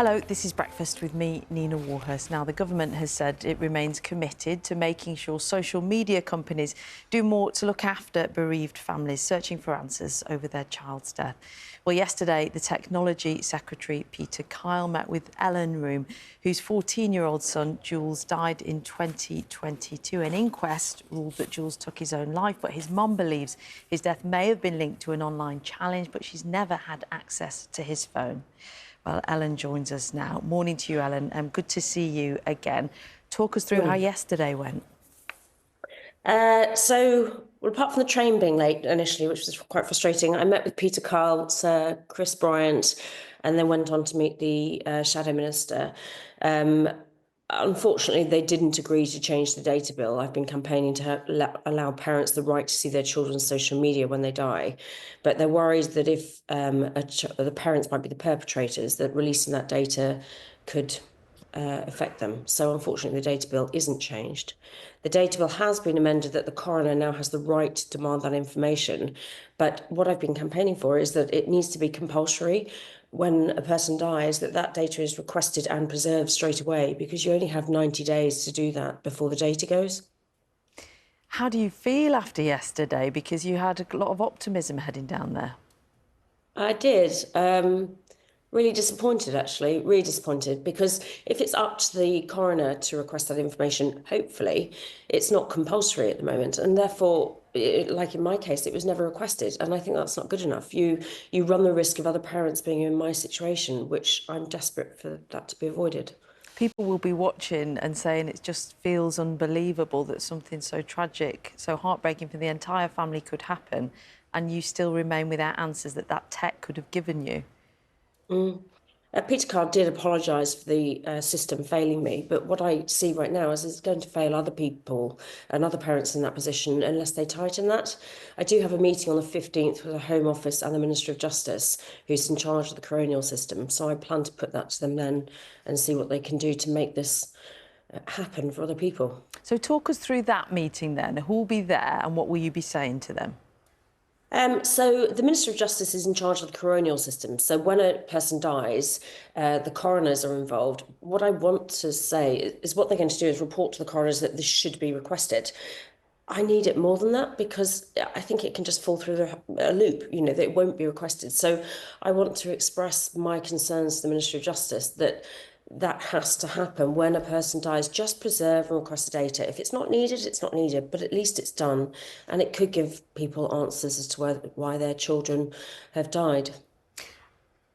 Hello, this is Breakfast with me, Nina Warhurst. Now, the government has said it remains committed to making sure social media companies do more to look after bereaved families searching for answers over their child's death. Well, yesterday, the Technology Secretary, Peter Kyle, met with Ellen Room, whose 14-year-old son, Jules, died in 2022. An inquest ruled that Jules took his own life, but his mum believes his death may have been linked to an online challenge, but she's never had access to his phone. Well, Ellen joins us now. Morning to you, Ellen. Good to see you again. Talk us through how yesterday went. Well, apart from the train being late initially, which was quite frustrating, I met with Peter Kyle, Sir Chris Bryant, and then went on to meet the Shadow Minister. Unfortunately, they didn't agree to change the data bill. I've been campaigning to allow parents the right to see their children's social media when they die, but they're worried that if the parents might be the perpetrators, that releasing that data could affect them. So unfortunately, the data bill isn't changed. The data bill has been amended that the coroner now has the right to demand that information. But what I've been campaigning for is that it needs to be compulsory when a person dies, that data is requested and preserved straight away, because you only have 90 days to do that before the data goes. How do you feel after yesterday? Because you had a lot of optimism heading down there. I did. Really disappointed, actually, really disappointed, because if it's up to the coroner to request that information, hopefully it's not compulsory at the moment, and therefore, like in my case, it was never requested, and I think that's not good enough. You run the risk of other parents being in my situation, which I'm desperate for that to be avoided. People will be watching and saying it just feels unbelievable that something so tragic, so heartbreaking for the entire family could happen, and you still remain without answers that tech could have given you. Peter Kyle did apologise for the system failing me, but what I see right now is it's going to fail other people and other parents in that position unless they tighten that. I do have a meeting on the 15th with the Home Office and the Minister of Justice, who's in charge of the coronial system, so I plan to put that to them then and see what they can do to make this happen for other people. So talk us through that meeting then. Who will be there and what will you be saying to them? So the Minister of Justice is in charge of the coronial system. So when a person dies, the coroners are involved. What I want to say is what they're going to do is report to the coroners that this should be requested. I need it more than that, because I think it can just fall through a loop, that it won't be requested. So I want to express my concerns to the Ministry of Justice that has to happen when a person dies. Just preserve and request the data. If it's not needed, it's not needed, but at least it's done. And it could give people answers as to why their children have died.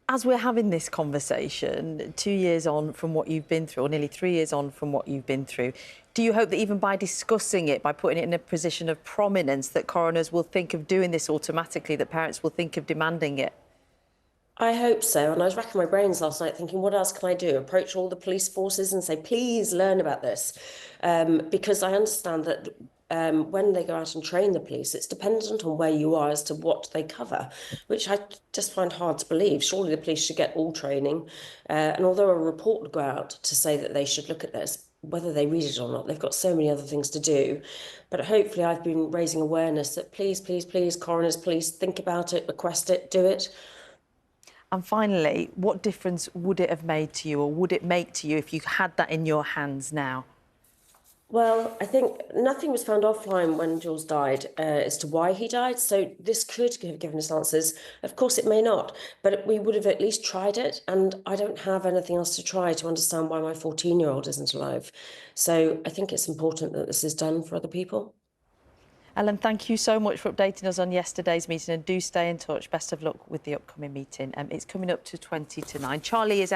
As we're having this conversation, 2 years on from what you've been through, or nearly 3 years on from what you've been through, do you hope that even by discussing it, by putting it in a position of prominence, that coroners will think of doing this automatically, that parents will think of demanding it? I hope so. And I was racking my brains last night thinking, what else can I do? Approach all the police forces and say, please learn about this. Because I understand that when they go out and train the police, it's dependent on where you are as to what they cover, which I just find hard to believe. Surely the police should get all training. And although a report would go out to say that they should look at this, whether they read it or not, they've got so many other things to do. But hopefully I've been raising awareness that please, please, please, coroners, police, think about it, request it, do it. And finally, what difference would it have made to you, or would it make to you if you had that in your hands now? Well, I think nothing was found offline when Jules died as to why he died. So this could have given us answers. Of course, it may not, but we would have at least tried it. And I don't have anything else to try to understand why my 14-year-old isn't alive. So I think it's important that this is done for other people. Ellen, thank you so much for updating us on yesterday's meeting, and do stay in touch. Best of luck with the upcoming meeting. It's coming up to 20 to 9. Charlie is out.